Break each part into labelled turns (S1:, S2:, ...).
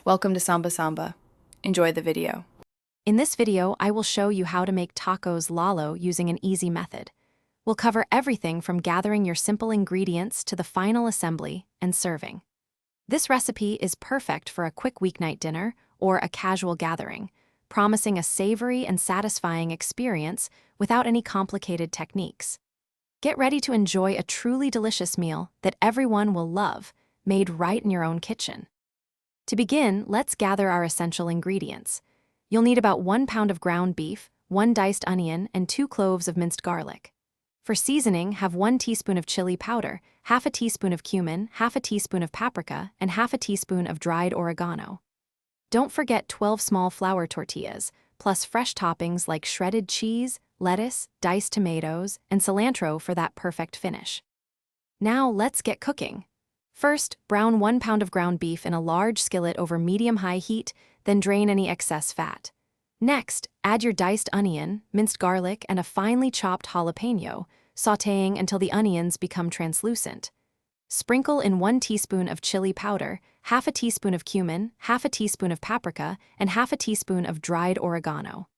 S1: Welcome to Samba Samba. Enjoy the video.
S2: In this video, I will show you how to make tacos Lalo using an easy method. We'll cover everything from gathering your simple ingredients to the final assembly and serving. This recipe is perfect for a quick weeknight dinner or a casual gathering, promising a savory and satisfying experience without any complicated techniques. Get ready to enjoy a truly delicious meal that everyone will love, made right in your own kitchen. To begin, let's gather our essential ingredients. You'll need about 1 pound of ground beef, 1 diced onion, and 2 cloves of minced garlic. For seasoning, have 1 teaspoon of chili powder, half a teaspoon of cumin, half a teaspoon of paprika, and half a teaspoon of dried oregano. Don't forget 12 small flour tortillas, plus fresh toppings like shredded cheese, lettuce, diced tomatoes, and cilantro for that perfect finish. Now let's get cooking. First, brown 1 pound of ground beef in a large skillet over medium-high heat, then drain any excess fat. Next, add your diced onion, minced garlic, and a finely chopped jalapeno, sautéing until the onions become translucent. Sprinkle in 1 teaspoon of chili powder, half a teaspoon of cumin, half a teaspoon of paprika, and half a teaspoon of dried oregano.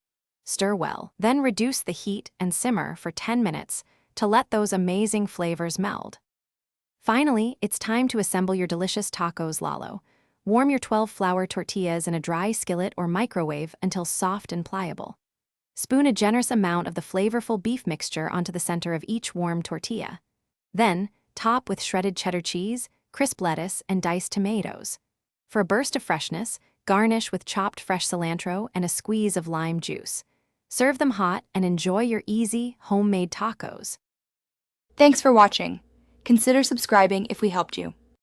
S2: Stir well, then reduce the heat and simmer for 10 minutes to let those amazing flavors meld. Finally, it's time to assemble your delicious tacos Lalo. Warm your 12 flour tortillas in a dry skillet or microwave until soft and pliable. Spoon a generous amount of the flavorful beef mixture onto the center of each warm tortilla. Then, top with shredded cheddar cheese, crisp lettuce, and diced tomatoes. For a burst of freshness, garnish with chopped fresh cilantro and a squeeze of lime juice. Serve them hot and enjoy your easy, homemade tacos.
S1: Thanks for watching. Consider subscribing if we helped you.